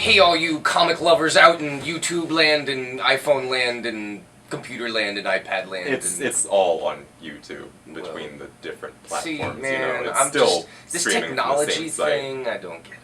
hey, all you comic lovers out in YouTube land and iPhone land and computer land and iPad land. It's all on YouTube between the different platforms. See, man, it's I'm still just, this streaming technology from the same thing, site. I don't get it.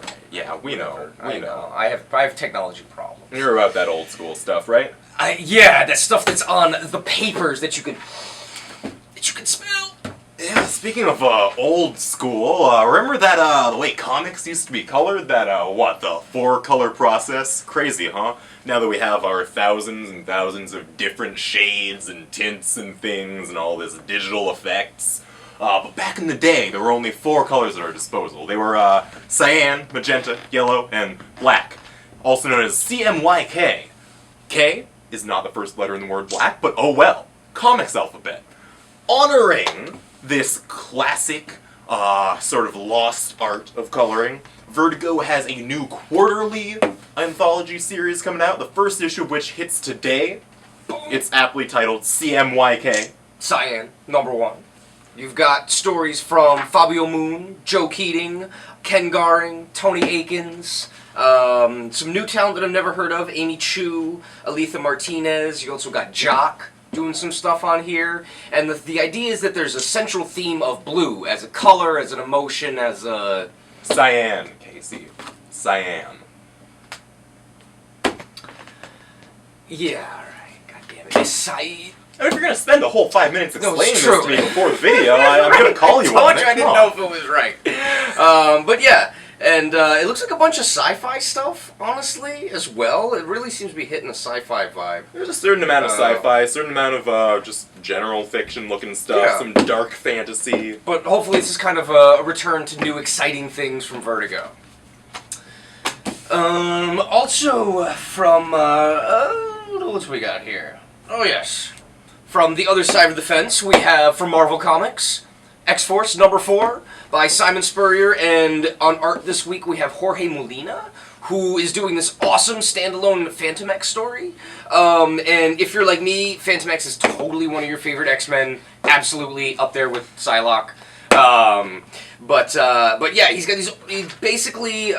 Right. Yeah, we know. I know. I have technology problems. You're about that old school stuff, right? Yeah, that stuff that's on the papers that you can smell. Yeah, speaking of old school, remember that the way comics used to be colored? That the 4-color process? Crazy, huh? Now that we have our thousands and thousands of different shades and tints and things and all this digital effects. But back in the day, there were only 4 colors at our disposal. They were cyan, magenta, yellow, and black, also known as CMYK. K is not the first letter in the word black, but oh well, comics alphabet. Honoring this classic, sort of lost art of coloring, Vertigo has a new quarterly anthology series coming out, the first issue of which hits today. It's aptly titled CMYK. Cyan, #1. You've got stories from Fabio Moon, Joe Keating, Ken Garing, Tony Akins, some new talent that I've never heard of, Amy Chu, Aletha Martinez. You also got Jock doing some stuff on here. And the idea is that there's a central theme of blue as a color, as an emotion, as a... Cyan, Casey. Cyan. Yeah, alright. God damn it. Cyan. If you're going to spend the whole 5 minutes explaining it's this true. to me before the video, I'm going to call you on it. I didn't know if it was right. But yeah, and it looks like a bunch of sci-fi stuff, honestly, as well. It really seems to be hitting a sci-fi vibe. There's a certain amount of sci-fi, a certain amount of just general fiction-looking stuff, Yeah. some dark fantasy. But hopefully this is kind of a return to new exciting things from Vertigo. Also from, what we got here? Oh yes. From the other side of the fence, we have, from Marvel Comics, X-Force #4 by Simon Spurrier, and on art this week we have Jorge Molina, who is doing this awesome standalone Phantom X story. And if you're like me, Phantom X is totally one of your favorite X-Men, absolutely up there with Psylocke. But yeah, he's got these basically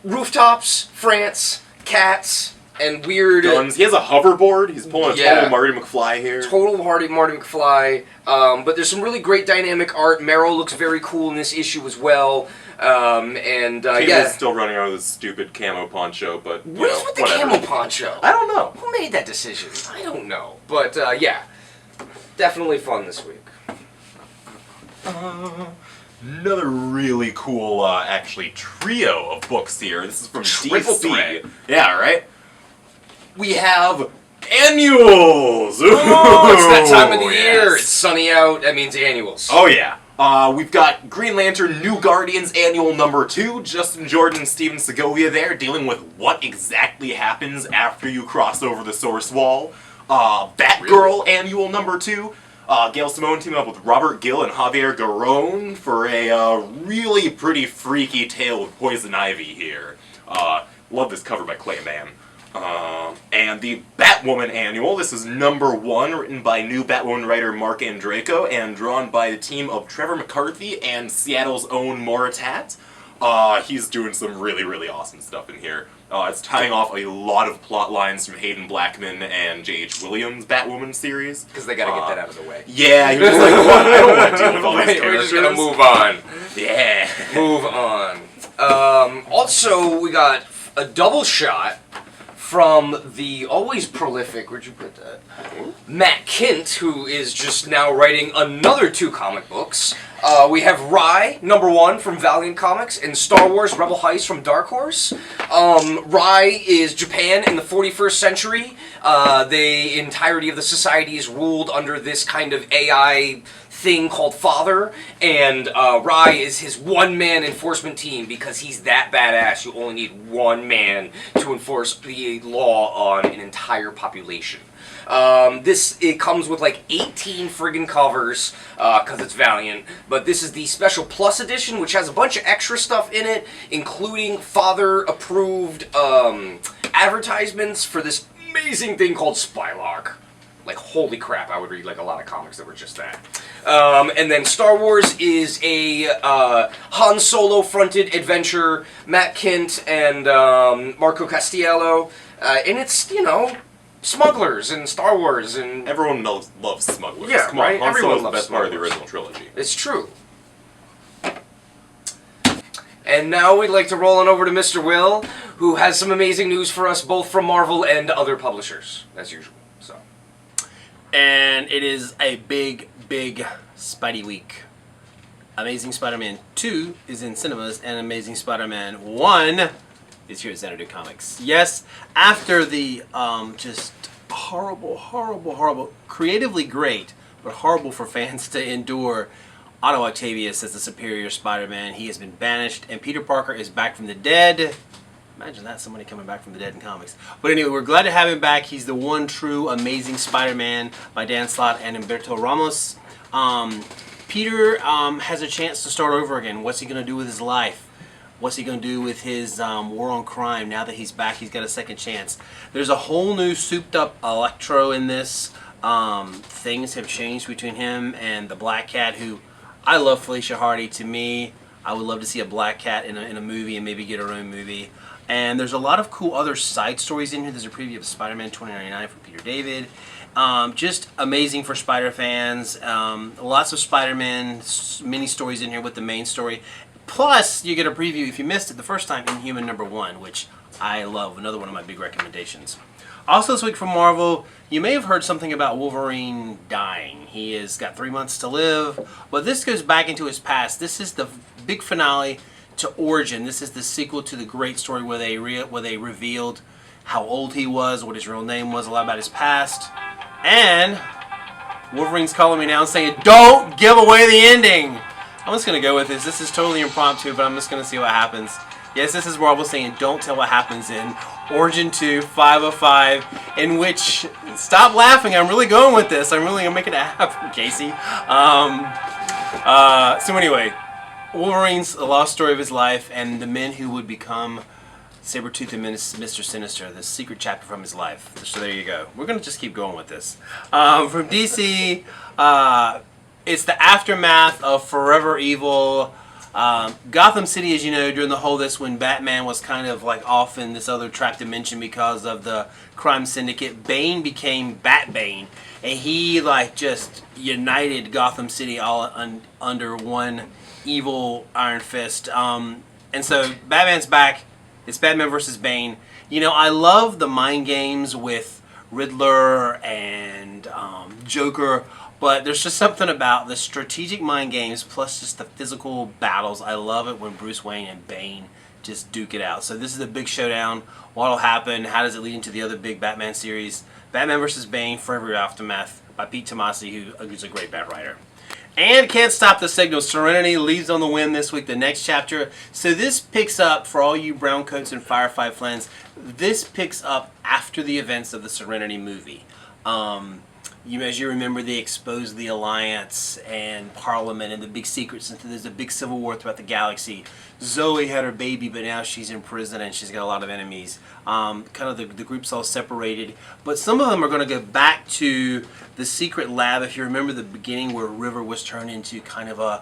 rooftops, France, cats, and weird Guns. He has a hoverboard. He's pulling a total Marty McFly here. Total Marty McFly. But there's some really great dynamic art. Meryl looks very cool in this issue as well. Cable's still running around with this stupid camo poncho, but what is with the camo poncho? I don't know. Who made that decision? I don't know. But yeah, definitely fun this week. Another really cool, actually, trio of books here. This is from Triple DC. threat. Yeah, right? We have annuals! Ooh, Oh, it's that time of the year. yes. It's sunny out. That means annuals. Oh, yeah. We've got Green Lantern New Guardians Annual #2. Justin Jordan and Steven Segovia there, dealing with what exactly happens after you cross over the Source Wall. Batgirl Annual #2. Gail Simone teaming up with Robert Gill and Javier Garrón for a really pretty freaky tale of Poison Ivy here. Love this cover by Cloonan. And the Batwoman Annual, this is #1, written by new Batwoman writer Mark Andreyko and drawn by the team of Trevor McCarthy and Seattle's own Moritat. He's doing some really, really awesome stuff in here. It's tying off a lot of plot lines from Hayden Blackman and J.H. Williams' Batwoman series. Because they gotta get that out of the way. Yeah, he was like, what? I don't want to deal with all these characters. We're just gonna move on. Yeah. Move on. Also, we got a double shot from the always prolific, where'd you put that? Matt Kint, who is just now writing another 2 comic books. We have Rye, #1 from Valiant Comics, and Star Wars Rebel Heist from Dark Horse. Rye is Japan in the 41st century. The entirety of the society is ruled under this kind of AI thing called Father, and Rye is his one-man enforcement team because he's that badass. You only need one man to enforce the law on an entire population. It comes with like 18 friggin' covers, because it's Valiant, but this is the Special Plus edition, which has a bunch of extra stuff in it, including Father-approved advertisements for this amazing thing called Spylock. like, holy crap, I would read like a lot of comics that were just that. And then Star Wars is a Han Solo fronted adventure, Matt Kint and Marco Castiello, and it's, you know, smugglers and Star Wars and Everyone loves smugglers. Yeah, Come right? on, Han Everyone Solo's the loves best part of the smugglers. original trilogy. it's true. And now we'd like to roll on over to Mr. Will, who has some amazing news for us, both from Marvel and other publishers, as usual. So, And it is a big, big Spidey week. Amazing Spider-Man 2 is in cinemas, and Amazing Spider-Man 1 is here at Zanadu Comics. Yes, after the just horrible, creatively great, but horrible for fans to endure, Otto Octavius as the superior Spider-Man. He has been banished, and Peter Parker is back from the dead. Imagine that, somebody coming back from the dead in comics. But anyway, we're glad to have him back. He's the one true Amazing Spider-Man by Dan Slott and Humberto Ramos. Peter has a chance to start over again. What's he going to do with his life? What's he going to do with his war on crime? Now that he's back, he's got a second chance. There's a whole new souped-up Electro in this. Things have changed between him and the Black Cat, who... I love Felicia Hardy. To me, I would love to see a Black Cat in a movie and maybe get her own movie. And there's a lot of cool other side stories in here. There's a preview of Spider-Man 2099 from Peter David. Just amazing for Spider fans. Lots of Spider-Man mini stories in here with the main story. Plus, you get a preview, if you missed it the first time, Inhuman #1, which I love. Another one of my big recommendations. Also this week from Marvel, you may have heard something about Wolverine dying. He has got 3 months to live, but this goes back into his past. This is the big finale to Origin. This is the sequel to the great story where they revealed how old he was, what his real name was, a lot about his past. And Wolverine's calling me now and saying, don't give away the ending! I'm just going to go with this. This is totally impromptu, but I'm just going to see what happens. Yes, this is Marvel saying, don't tell what happens in Origin 2, 505, in which, stop laughing, I'm really going with this. I'm really going to make it happen, Casey. So anyway, Wolverine's a lost story of his life, and the men who would become Sabretooth and Mr. Sinister, the secret chapter from his life. So there you go. We're going to just keep going with this. From DC, it's the aftermath of Forever Evil. Gotham City, as you know, during the whole this, when Batman was kind of like off in this other trapped dimension because of the crime syndicate, Bane became Batbane, and he like just united Gotham City all under one evil Iron Fist. And so Batman's back. It's Batman versus Bane. You know, I love the mind games with Riddler and Joker. But there's just something about the strategic mind games plus just the physical battles. I love it when Bruce Wayne and Bane just duke it out. So this is the big showdown. What'll happen? How does it lead into the other big Batman series? Batman vs. Bane, Forever Aftermath by Pete Tomasi, who's a great Bat writer. And Can't Stop the Signal. Serenity leaves on the wind this week, the next chapter. So this picks up, for all you Browncoats and Firefly fans, this picks up after the events of the Serenity movie. As you remember, they exposed the Alliance and Parliament and the big secrets, and there's a big civil war throughout the galaxy. Zoe had her baby, but now she's in prison and she's got a lot of enemies. Kind of the group's all separated, but some of them are going to go back to the secret lab. If you remember the beginning where River was turned into kind of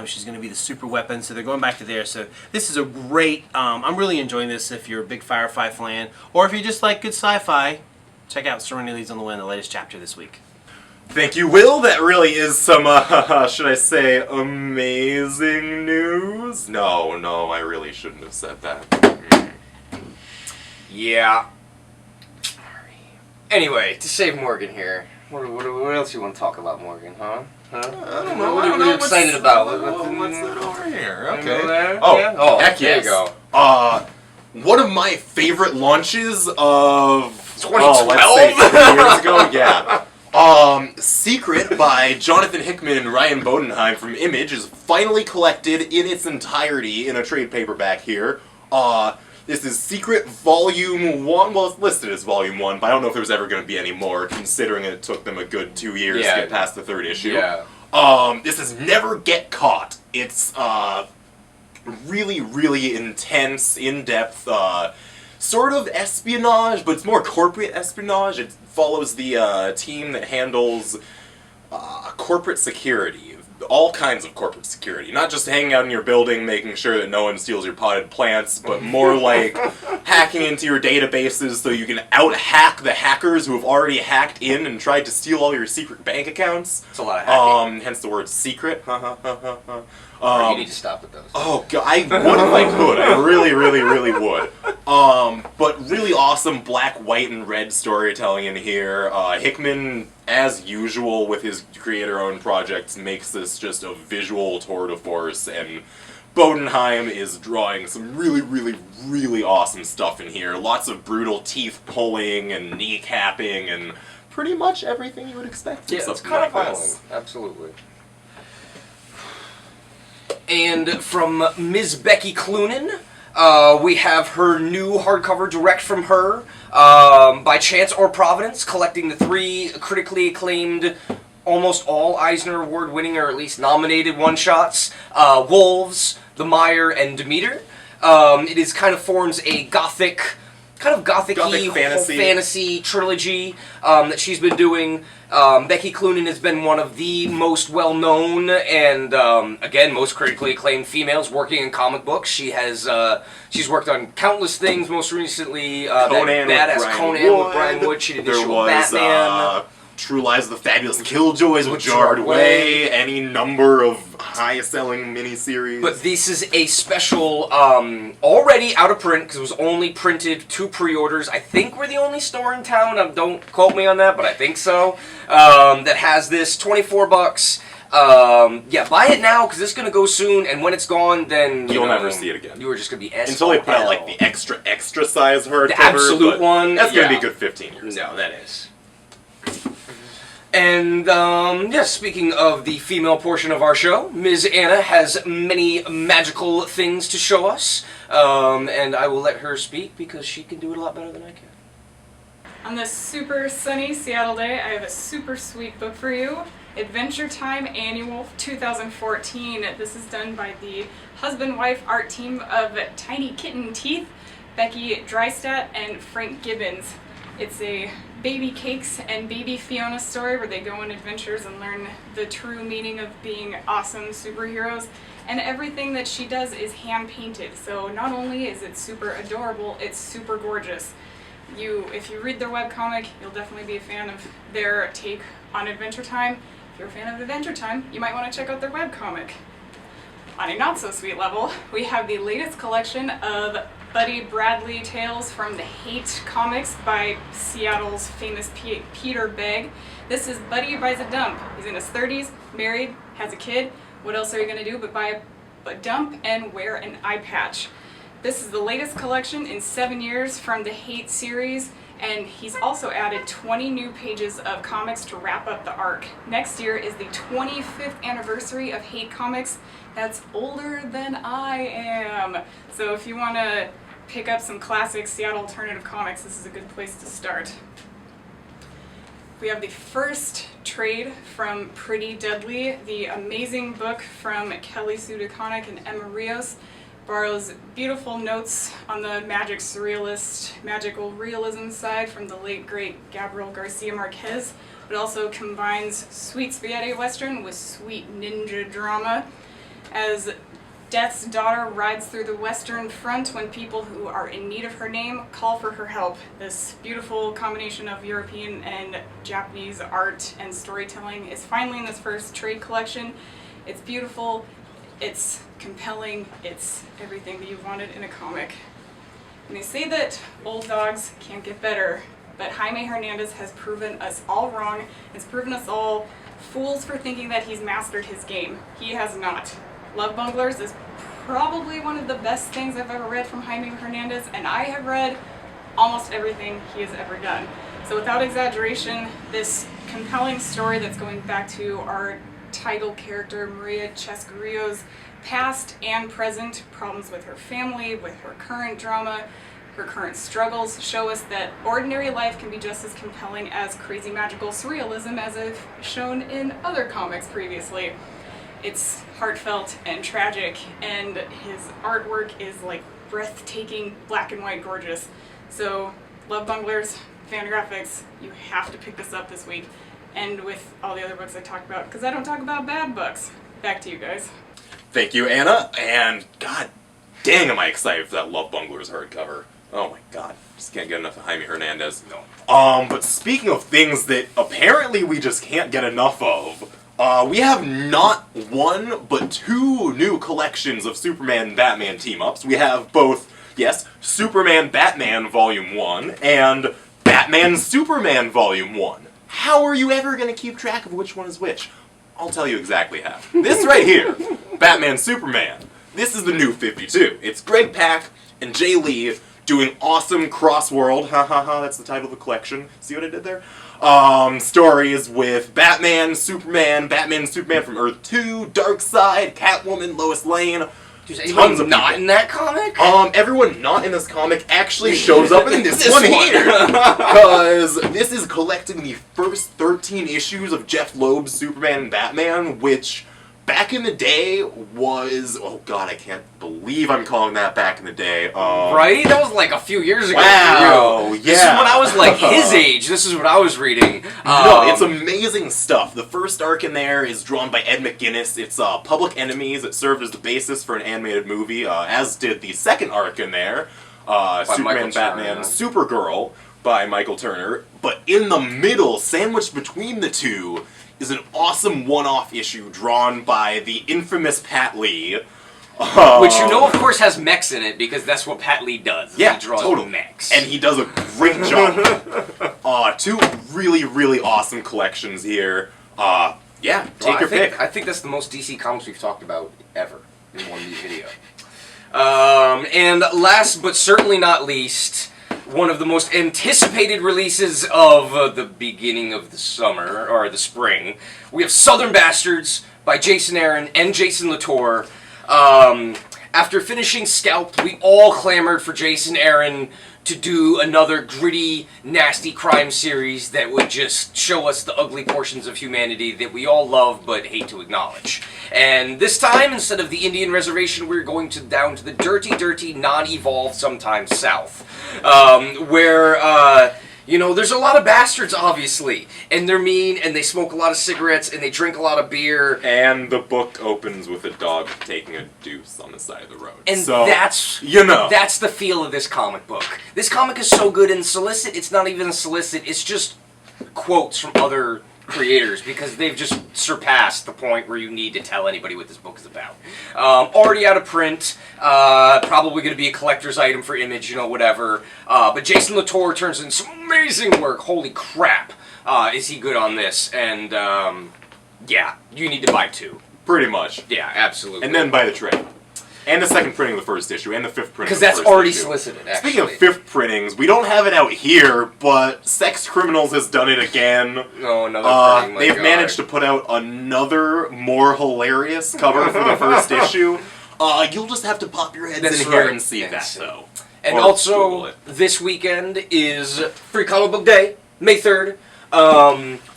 she's going to be the super weapon, so they're going back to there. So this is a great, I'm really enjoying this if you're a big Firefly fan, or if you just like good sci-fi. Check out Serenity Leads on the Wind, the latest chapter this week. Thank you, Will. That really is some, should I say, amazing news? No, I really shouldn't have said that. Yeah. Anyway, to save Morgan here, what else you want to talk about, Morgan, huh? I don't know. What are you excited about? What's that over here? Over Okay. there? Oh, Yeah? Oh, heck there yes. you go. One of my favorite launches of 2012? let's say 3 years ago, yeah. Secret by Jonathan Hickman and Ryan Bodenheim from Image is finally collected in its entirety in a trade paperback here. This is Secret Volume 1. Well, it's listed as Volume 1, but I don't know if there was ever going to be any more, considering it took them a good 2 years to get past the 3rd issue. Yeah. This is Never Get Caught. It's really, really intense, in-depth sort of espionage, but it's more corporate espionage. It follows the team that handles corporate security. All kinds of corporate security. Not just hanging out in your building, making sure that no one steals your potted plants, but more like hacking into your databases so you can out-hack the hackers who have already hacked in and tried to steal all your secret bank accounts. It's a lot of hacking. Hence the word secret. You need to stop with those. Oh, God, I would if I could. I really, really, really would. But really awesome black, white, and red storytelling in here. Hickman, as usual with his creator-owned projects, makes this just a visual tour de force, and Bodenheim is drawing some really, really, really awesome stuff in here. Lots of brutal teeth pulling and kneecapping and pretty much everything you would expect from Yeah, it's something kind of like violent. this. Absolutely. And from Ms. Becky Cloonan, we have her new hardcover direct from her, by chance or providence, collecting the 3 critically acclaimed, almost all Eisner Award-winning or at least nominated one-shots, Wolves, The Mire, and Demeter. It is kind of forms a gothic Gothic fantasy trilogy that she's been doing. Becky Cloonan has been one of the most well-known and, again, most critically acclaimed females working in comic books. She's worked on countless things, most recently Conan that with badass Brian Conan Wood. with Brian Wood. She did There issue was Batman. True Lies of the Fabulous Killjoys with Gerard Way, any number of high-selling miniseries. But this is a special, already out of print, because it was only printed 2 pre-orders. I think we're the only store in town, don't quote me on that, but I think so, that has this, $24. Yeah, buy it now, because it's going to go soon, and when it's gone, then, You'll never see it again. You are just going to be Until they put out, like, the extra size hardcover. The absolute but one, That's going to yeah. be a good 15 years. No, that is. And, yes, speaking of the female portion of our show, Ms. Anna has many magical things to show us, and I will let her speak because she can do it a lot better than I can. On this super sunny Seattle day, I have a super sweet book for you, Adventure Time Annual 2014. This is done by the husband-wife art team of Tiny Kitten Teeth, Becky Drystat, and Frank Gibbons. It's a baby Cakes and baby Fiona story where they go on adventures and learn the true meaning of being awesome superheroes. And everything that she does is hand-painted, so not only is it super adorable, it's super gorgeous. If you read their webcomic, you'll definitely be a fan of their take on Adventure Time. If you're a fan of Adventure Time, you might want to check out their webcomic. On a not-so-sweet level, we have the latest collection of Buddy Bradley tales from the Hate comics by Seattle's famous Peter Begg. This is Buddy Buys a Dump. He's in his 30s, married, has a kid. What else are you going to do but buy a dump and wear an eye patch? This is the latest collection in 7 years from the Hate series, and he's also added 20 new pages of comics to wrap up the arc. Next year is the 25th anniversary of Hate Comics. That's older than I am. So if you want to pick up some classic Seattle alternative comics, this is a good place to start. We have the first trade from Pretty Deadly, the amazing book from Kelly Sue DeConnick and Emma Rios. Borrows beautiful notes on the magical realism side from the late great Gabriel Garcia Marquez, but also combines sweet spaghetti western with sweet ninja drama. As Death's daughter rides through the western front when people who are in need of her name call for her help. This beautiful combination of European and Japanese art and storytelling is finally in this first trade collection. It's beautiful, it's compelling, it's everything that you wanted in a comic. And they say that old dogs can't get better, but Jaime Hernandez has proven us all wrong. It's proven us all fools for thinking that he's mastered his game. He has not. Love Bunglers is probably one of the best things I've ever read from Jaime Hernandez, and I have read almost everything he has ever done. So without exaggeration, this compelling story that's going back to our title character, Maria Chescarrillo's past and present problems with her family, with her current drama, her current struggles, show us that ordinary life can be just as compelling as crazy magical surrealism as I've shown in other comics previously. It's heartfelt and tragic, and his artwork is like breathtaking, black and white gorgeous. So, love Bunglers, fan graphics. You have to pick this up this week. And with all the other books I talked about, because I don't talk about bad books. Back to you guys. Thank you, Anna, and god dang am I excited for that Love Bunglers hardcover. Oh my god, just can't get enough of Jaime Hernandez. No. But speaking of things that apparently we just can't get enough of, we have not one, but two new collections of Superman and Batman team-ups. We have both, yes, Superman Batman Volume 1 and Batman Superman Volume 1. How are you ever going to keep track of which one is which? I'll tell you exactly how. This right here, Batman Superman. This is the new 52. It's Greg Pak and Jay Lee doing awesome cross-world, that's the title of the collection. See what I did there? Stories with Batman, Superman from Earth 2, Darkseid, Catwoman, Lois Lane. Is Tons anyone of not people. in that comic? Everyone not in this comic actually shows up in this This one one. here. Because this is collecting the first 13 issues of Jeff Loeb's Superman and Batman, which back in the day was... Oh god, I can't believe I'm calling that back in the day. Right? That was like a few years ago. Wow, for you. This is yeah. when I was like his age. This is what I was reading. No, it's amazing stuff. The first arc in there is drawn by Ed McGuinness. It's Public Enemies. It served as the basis for an animated movie, as did the second arc in there, Superman, Michael Batman, Turner. Supergirl by Michael Turner. But in the middle, sandwiched between the two, is an awesome one-off issue drawn by the infamous Pat Lee. Which you know, of course, has mechs in it because that's what Pat Lee does. Yeah, he draws totally. mechs. And he does a great job. Two really, really awesome collections here. Yeah, take your pick. I think that's the most DC comics we've talked about ever in one video. And last but certainly not least, one of the most anticipated releases of the beginning of the summer, or the spring, we have Southern Bastards by Jason Aaron and Jason Latour. After finishing Scalped, we all clamored for Jason Aaron to do another gritty, nasty crime series that would just show us the ugly portions of humanity that we all love but hate to acknowledge. And this time, instead of the Indian Reservation, we're going down to the dirty, non-evolved, sometimes south, where, you know, there's a lot of bastards, obviously, and they're mean, and they smoke a lot of cigarettes, and they drink a lot of beer. And the book opens with a dog taking a deuce on the side of the road. And so, that's, you know, that's the feel of this comic book. This comic is so good and solicit, it's not even solicit, it's just quotes from other creators, because they've just surpassed the point where you need to tell anybody what this book is about. Already out of print, probably going to be a collector's item for Image, you know, whatever. But Jason Latour turns in some amazing work. Holy crap, is he good on this. And, yeah, you need to buy two. pretty much. Yeah, absolutely. And then buy the trade. And the second printing of the first issue, and the fifth printing of Because the that's first already issue. solicited, actually. Speaking of fifth printings, we don't have it out here, but Sex Criminals has done it again. No, another printing, my They've God. managed to put out another, more hilarious cover for the first issue. You'll just have to pop your heads That's in here right. and see Yes. that, though. And Or Google also, it. this weekend is Free Comic Book Day, May 3rd.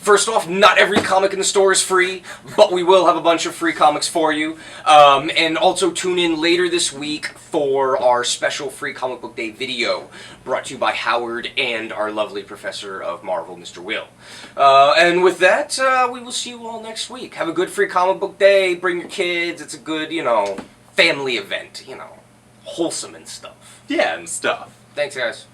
First off, not every comic in the store is free, but we will have a bunch of free comics for you. And also tune in later this week for our special Free Comic Book Day video, brought to you by Howard and our lovely professor of Marvel, Mr. Will. And with that, we will see you all next week. Have a good Free Comic Book Day, bring your kids, it's a good, you know, family event, you know, wholesome and stuff. Yeah, and stuff. Thanks, guys.